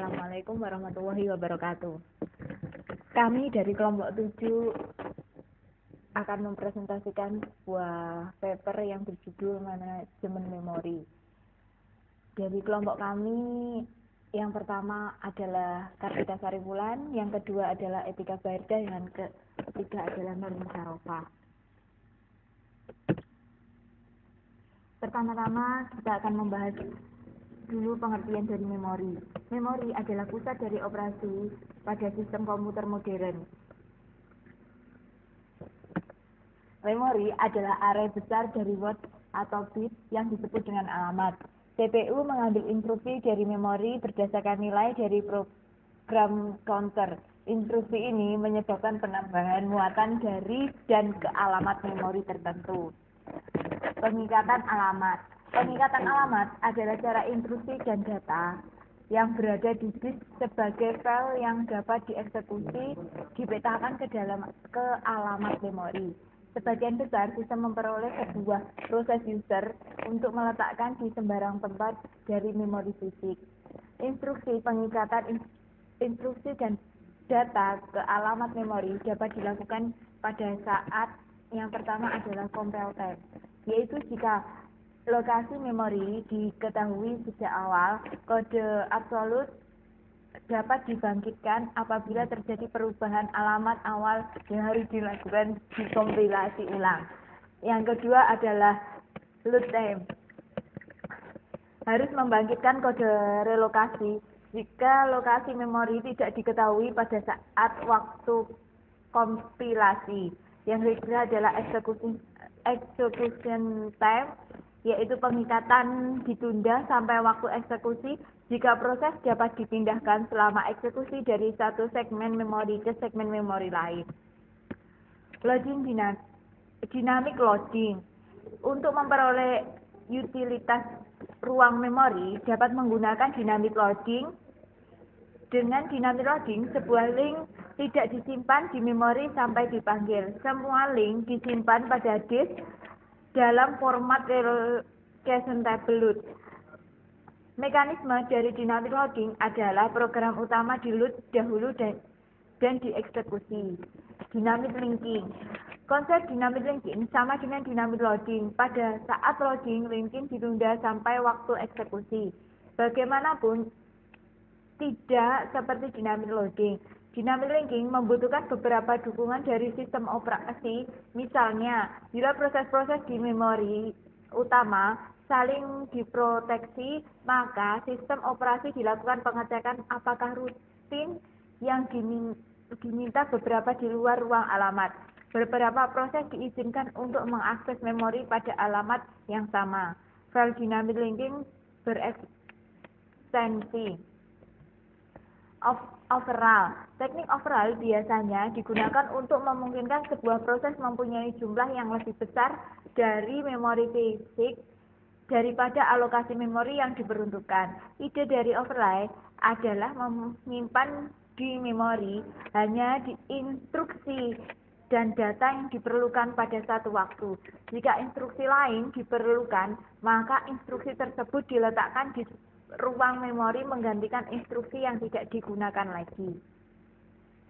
Assalamualaikum warahmatullahi wabarakatuh. Kami dari kelompok 7 akan mempresentasikan sebuah paper yang berjudul Manajemen Memori. Dari kelompok kami, yang pertama adalah Kartika Saribulan, yang kedua adalah Etika Bairda, dan ketiga adalah Nur Musyarofa. Pertama-tama kita akan membahas dulu pengertian dari memori. Memori adalah pusat dari operasi pada sistem komputer modern. Memori adalah area besar dari word atau bit yang disebut dengan alamat. CPU mengambil instruksi dari memori berdasarkan nilai dari program counter. Instruksi ini menyebabkan penambahan muatan dari dan ke alamat memori tertentu. Pengikatan alamat. Pengikatan alamat adalah cara instruksi dan data yang berada di disk sebagai file yang dapat dieksekusi dipetakan ke alamat memori. Sebagian besar sistem memperoleh sebuah proses user untuk meletakkan di sembarang tempat dari memori fisik. Instruksi pengikatan instruksi dan data ke alamat memori dapat dilakukan pada saat yang pertama adalah compile time, yaitu jika lokasi memori diketahui sejak awal, kode absolut dapat dibangkitkan apabila terjadi perubahan alamat awal yang harus dilakukan dikompilasi ulang. Yang kedua adalah load time. Harus membangkitkan kode relokasi jika lokasi memori tidak diketahui pada saat waktu kompilasi. Yang ketiga adalah execution time, yaitu pengikatan ditunda sampai waktu eksekusi jika proses dapat dipindahkan selama eksekusi dari satu segmen memori ke segmen memori lain. Loading dynamic loading. Untuk memperoleh utilitas ruang memori dapat menggunakan dynamic loading. Dengan dynamic loading, sebuah link tidak disimpan di memori sampai dipanggil. Semua link disimpan pada disk dalam format relocation table load. Mekanisme dari dynamic loading adalah program utama di load dahulu dan dieksekusi. Dynamic linking. Konsep dynamic linking sama dengan dynamic loading. Pada saat loading, linking ditunda sampai waktu eksekusi. Bagaimanapun, tidak seperti dynamic loading. Dynamic linking membutuhkan beberapa dukungan dari sistem operasi. Misalnya, bila proses-proses di memori utama saling diproteksi, maka sistem operasi dilakukan pengecekan apakah rutin yang diminta beberapa di luar ruang alamat. Beberapa proses diizinkan untuk mengakses memori pada alamat yang sama. File dynamic linking berekstensi. Overall. Teknik overall biasanya digunakan untuk memungkinkan sebuah proses mempunyai jumlah yang lebih besar dari memori fisik daripada alokasi memori yang diperuntukkan. Ide dari overlay adalah menyimpan di memori hanya di instruksi dan data yang diperlukan pada satu waktu. Jika instruksi lain diperlukan, maka instruksi tersebut diletakkan di ruang memori menggantikan instruksi yang tidak digunakan lagi.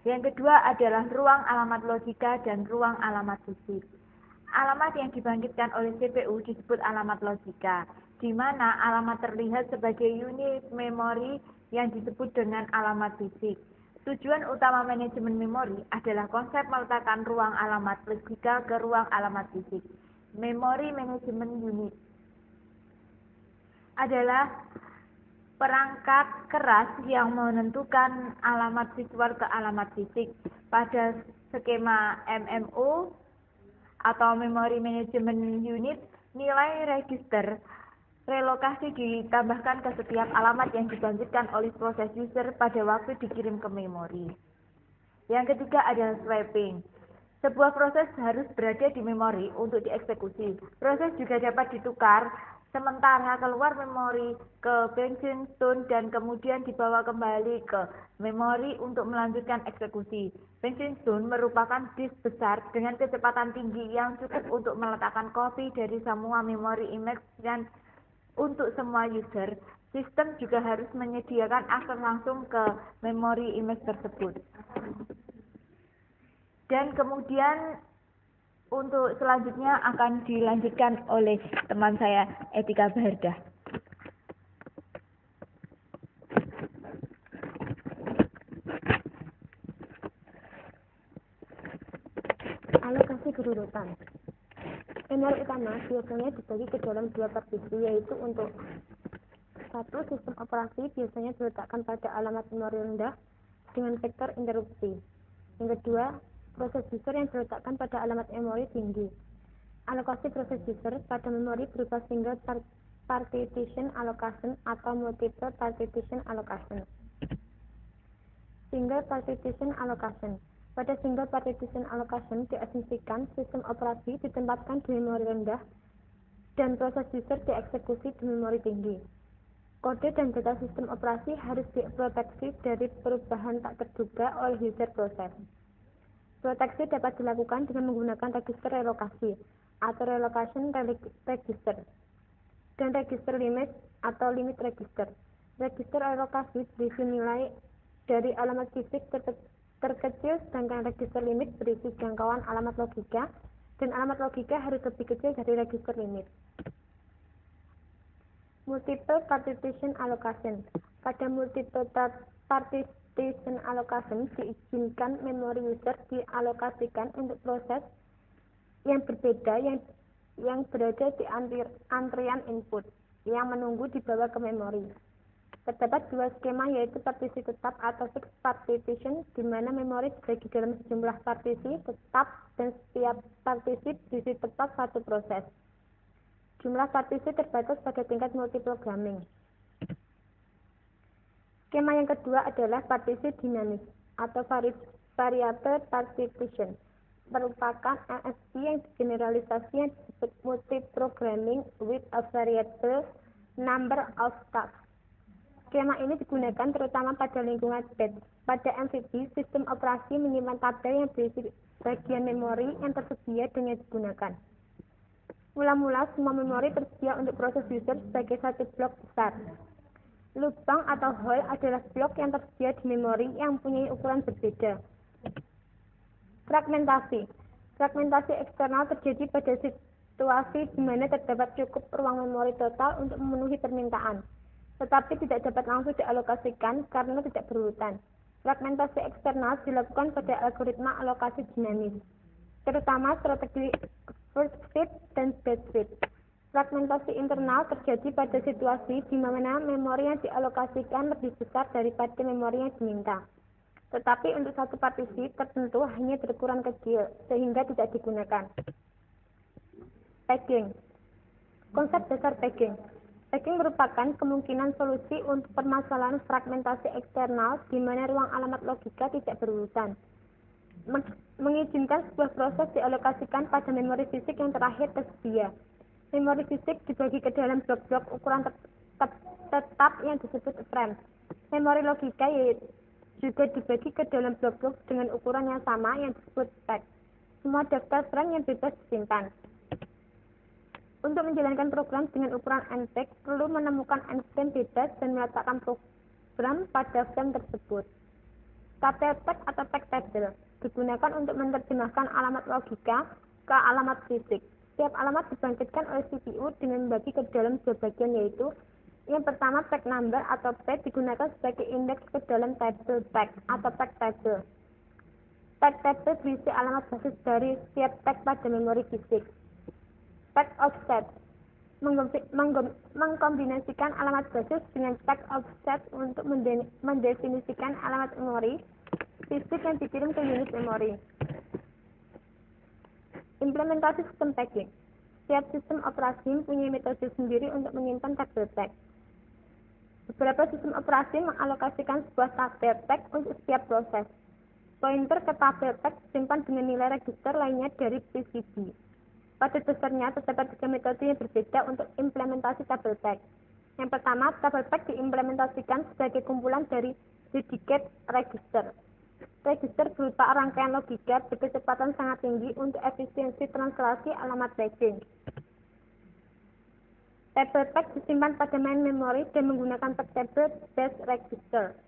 Yang kedua adalah ruang alamat logika dan ruang alamat fisik. Alamat yang dibangkitkan oleh CPU disebut alamat logika, di mana alamat terlihat sebagai unit memori yang disebut dengan alamat fisik. Tujuan utama manajemen memori adalah konsep meletakkan ruang alamat logika ke ruang alamat fisik. Memory Management Unit adalah perangkat keras yang menentukan alamat visual ke alamat fisik. Pada skema MMU atau Memory Management Unit, nilai register relokasi ditambahkan ke setiap alamat yang dibangkitkan oleh proses user pada waktu dikirim ke memori. Yang ketiga adalah swapping. Sebuah proses harus berada di memori untuk dieksekusi. Proses juga dapat ditukar sementara keluar memori ke Benson Stone dan kemudian dibawa kembali ke memori untuk melanjutkan eksekusi. Benson Stone merupakan disk besar dengan kecepatan tinggi yang cukup untuk meletakkan kopi dari semua memori image dan untuk semua user. Sistem juga harus menyediakan akses langsung ke memori image tersebut. Dan kemudian untuk selanjutnya akan dilanjutkan oleh teman saya Etika Bahardah. Alokasi kedudukan. Memori utama biasanya dibagi ke dalam dua partisi, yaitu untuk satu, sistem operasi biasanya diletakkan pada alamat memori rendah dengan vektor interupsi. Yang kedua, proses user yang diletakkan pada alamat memori tinggi. Alokasi proses user pada memori berupa single partition allocation atau multiple partition allocation. Single partition allocation. Pada single partition allocation diasumsikan sistem operasi ditempatkan di memori rendah dan proses user dieksekusi di memori tinggi. Kode dan data sistem operasi harus diproteksi dari perubahan tak terduga oleh user proses. Proteksi dapat dilakukan dengan menggunakan register relokasi atau relocation register dan register limit atau limit register. Register relokasi berisi nilai dari alamat fisik terkecil, sedangkan register limit berisi jangkauan alamat logika, dan alamat logika harus lebih kecil dari register limit. Multiple partition allocation. Pada multiple partition allocation diizinkan memori user dialokasikan untuk proses yang berbeda yang berada di antrian input yang menunggu dibawa ke memori. Terdapat dua skema, yaitu partisi tetap atau fixed partition, di mana memori dibagi dalam sejumlah partisi tetap dan setiap partisi berisi tetap satu proses. Jumlah partisi terbatas pada tingkat multiprogramming. Skema yang kedua adalah partisi dinamis atau variable partition, merupakan MSP yang generalisasi yang disebut multiprogramming with a variable number of tasks. Skema ini digunakan terutama pada lingkungan batch. Pada MVP, sistem operasi menyimpan tabel yang berisi bagian memori yang tersedia dan yang digunakan. Mula-mula, semua memori tersedia untuk proses user sebagai satu blok besar. Lubang atau hole adalah blok yang tersedia di memori yang mempunyai ukuran berbeda. Fragmentasi. Fragmentasi eksternal terjadi pada situasi di mana terdapat cukup ruang memori total untuk memenuhi permintaan, tetapi tidak dapat langsung dialokasikan karena tidak berurutan. Fragmentasi eksternal dilakukan pada algoritma alokasi dinamis, terutama strategi first fit dan best fit. Fragmentasi internal terjadi pada situasi di mana memori yang dialokasikan lebih besar daripada memori yang diminta, tetapi untuk satu partisi tertentu hanya berukuran kecil, sehingga tidak digunakan. Packing. Konsep dasar packing. Packing merupakan kemungkinan solusi untuk permasalahan fragmentasi eksternal di mana ruang alamat logika tidak berurutan. Mengizinkan sebuah proses dialokasikan pada memori fisik yang terakhir tersedia. Memori fisik dibagi ke dalam blok-blok ukuran tetap yang disebut frame. Memori logika juga dibagi ke dalam blok-blok dengan ukuran yang sama yang disebut stack. Semua daftar frame yang bebas disimpan. Untuk menjalankan program dengan ukuran n-stack, perlu menemukan n-frame bebas dan meletakkan program pada frame tersebut. Tabel tag atau tag table digunakan untuk menerjemahkan alamat logika ke alamat fisik. Setiap alamat dibangkitkan oleh CPU dengan membagi ke dalam dua bagian, yaitu yang pertama tag number atau P digunakan sebagai indeks ke dalam table tag atau tag table. Tag table berisi alamat basis dari setiap tag pada memori fisik. Tag offset mengkombinasikan alamat basis dengan tag offset untuk mendefinisikan alamat memori fisik yang dikirim ke unit memori. Implementasi sistem packing. Setiap sistem operasi mempunyai metode sendiri untuk menyimpan tabel tag. Beberapa sistem operasi mengalokasikan sebuah tabel tag untuk setiap proses. Pointer ke tabel tag disimpan dengan nilai register lainnya dari PCB. Pada dasarnya terdapat tiga metode yang berbeda untuk implementasi tabel tag. Yang pertama, tabel tag diimplementasikan sebagai kumpulan dari dedicate register. Register berupa rangkaian logika berkecepatan sangat tinggi untuk efisiensi translasi alamat packing. Table pack disimpan pada main memory dan menggunakan pack table base register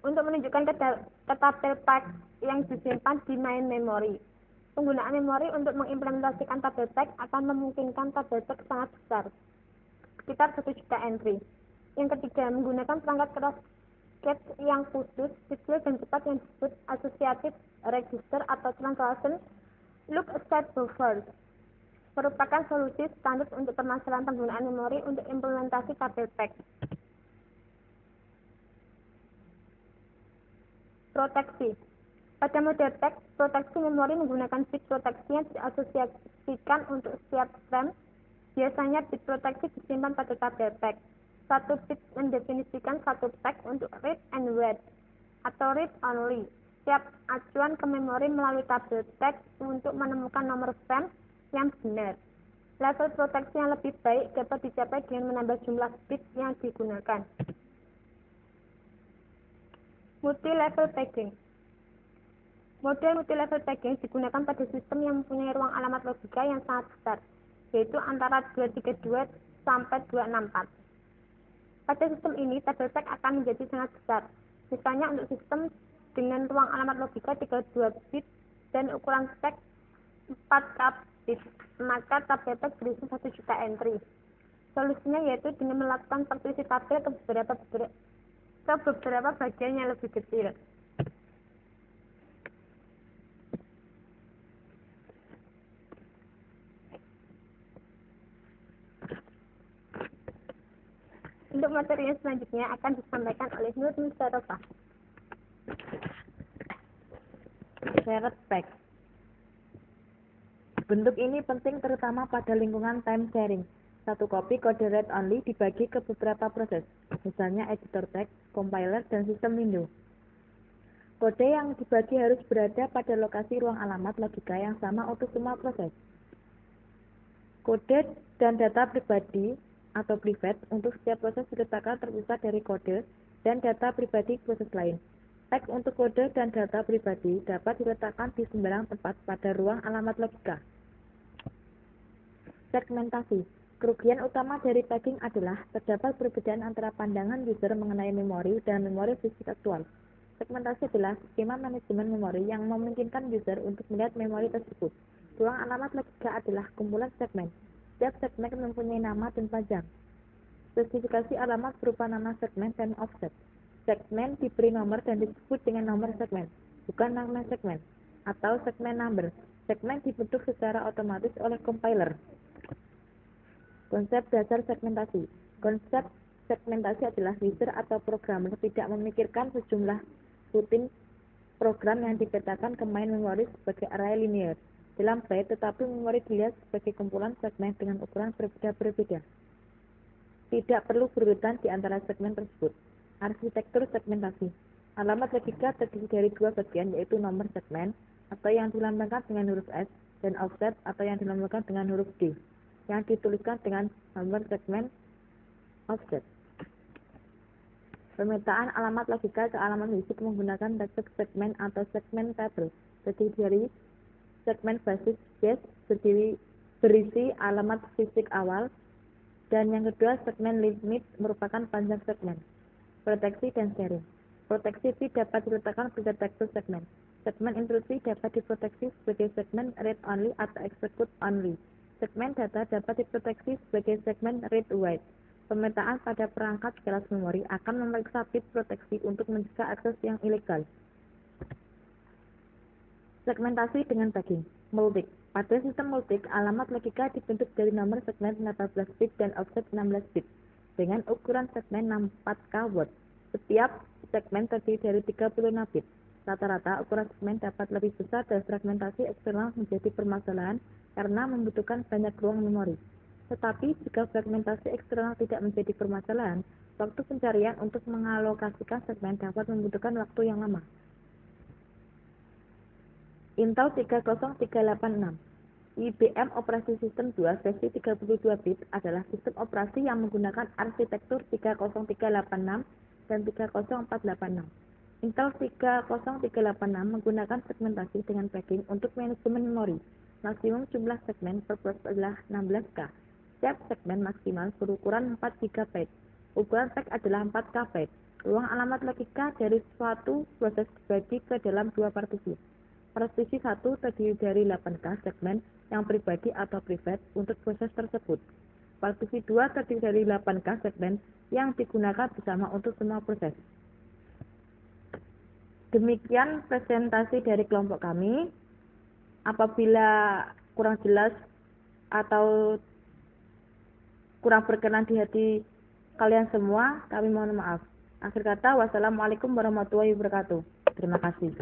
untuk menunjukkan ke tabel pack yang disimpan di main memory. Penggunaan memori untuk mengimplementasikan tabel pack akan memungkinkan tabel pack sangat besar, sekitar 1 juta entry. Yang ketiga, menggunakan perangkat keras cache yang khusus, detail dan cepat yang disebut associative register atau translation look aside buffers, merupakan solusi standar untuk permasalahan penggunaan memori untuk implementasi tabel pack. Proteksi. Pada model pack, proteksi memori menggunakan bit proteksi yang diasosiasikan untuk setiap frame. Biasanya bit proteksi disimpan pada tabel pack. Satu bit mendefinisikan satu pack untuk read and write atau read only. Setiap acuan ke memori melalui tabel pack untuk menemukan nomor frame yang benar. Level proteksi yang lebih baik dapat dicapai dengan menambah jumlah bit yang digunakan. Multi-level packing. Model multi-level packing digunakan pada sistem yang mempunyai ruang alamat logika yang sangat besar, yaitu antara 232 sampai 264. Pada sistem ini, tabel pack akan menjadi sangat besar. Misalnya untuk sistem dengan ruang alamat logika 32 bit dan ukuran stack 4K bit, maka tabel pack berisi 1 juta entry. Solusinya yaitu dengan melakukan partisi tabel ke beberapa bagian yang lebih kecil. Untuk materi yang selanjutnya akan disampaikan oleh Nur Mustafa. Shared pack. Bentuk ini penting terutama pada lingkungan time sharing. Satu kopi kode read only dibagi ke beberapa proses, misalnya editor text, compiler, dan sistem window. Kode yang dibagi harus berada pada lokasi ruang alamat logika yang sama untuk semua proses. Kode dan data pribadi atau private untuk setiap proses diletakkan terpisah dari kode dan data pribadi proses lain. Teks untuk kode dan data pribadi dapat diletakkan di sembarang tempat pada ruang alamat logika. Segmentasi. Kerugian utama dari packing adalah terdapat perbedaan antara pandangan user mengenai memori dan memori fisik aktual. Segmentasi adalah skema manajemen memori yang memungkinkan user untuk melihat memori tersebut. Ruang alamat logika adalah kumpulan segmen. Setiap segmen mempunyai nama dan panjang. Spesifikasi alamat berupa nama segmen dan offset. Segmen diberi nomor dan disebut dengan nomor segmen, bukan nama segmen, atau segmen number. Segmen dibentuk secara otomatis oleh compiler. Konsep dasar segmentasi. Konsep segmentasi adalah user atau programmer tidak memikirkan sejumlah rutin program yang dipetakan ke main memori sebagai array linear dalam byte, tetapi memori dilihat sebagai kumpulan segmen dengan ukuran berbeda-berbeda. Tidak perlu berurutan di antara segmen tersebut. Arsitektur segmentasi. Alamat logika terdiri dari dua bagian, yaitu nomor segmen atau yang dilambangkan dengan huruf S dan offset atau yang dilambangkan dengan huruf D yang dituliskan dengan nomor segmen offset. Pemetaan alamat logika ke alamat fisik menggunakan teknik segmen atau segmen table, terdiri dari segmen basis base berisi alamat fisik awal, dan yang kedua segmen limit merupakan panjang segmen. Proteksi dan sharing. Proteksi bit dapat diletakkan pada tekstur segmen. Segmen intrusi dapat diproteksi sebagai segmen read only atau execute only. Segmen data dapat diproteksi sebagai segmen read-write. Pemetaan pada perangkat kelas memori akan memeriksa bit proteksi untuk mencegah akses yang ilegal. Segmentasi dengan tagging. Multik. Pada sistem multik, alamat logika dibentuk dari nomor segmen 14 bit dan offset 16 bit dengan ukuran segmen 64K word. Setiap segmen terdiri dari 36 bit. Rata-rata ukuran segmen dapat lebih besar dan fragmentasi eksternal menjadi permasalahan karena membutuhkan banyak ruang memori. Tetapi jika fragmentasi eksternal tidak menjadi permasalahan, waktu pencarian untuk mengalokasikan segmen dapat membutuhkan waktu yang lama. Intel 30386 IBM Operasi Sistem 2 versi 32 bit adalah sistem operasi yang menggunakan arsitektur 30386 dan 30486. Intel 30386 menggunakan segmentasi dengan packing untuk manajemen memori. Maksimum jumlah segmen per proses adalah 16K. Setiap segmen maksimal berukuran 4 GB. Ukuran teks adalah 4 KB. Ruang alamat logika dari suatu proses dibagi ke dalam dua partisi. Partisi 1 terdiri dari 8K segmen yang pribadi atau private untuk proses tersebut. Partisi 2 terdiri dari 8K segmen yang digunakan bersama untuk semua proses. Demikian presentasi dari kelompok kami. Apabila kurang jelas atau kurang berkenan di hati kalian semua, kami mohon maaf. Akhir kata, wassalamualaikum warahmatullahi wabarakatuh. Terima kasih.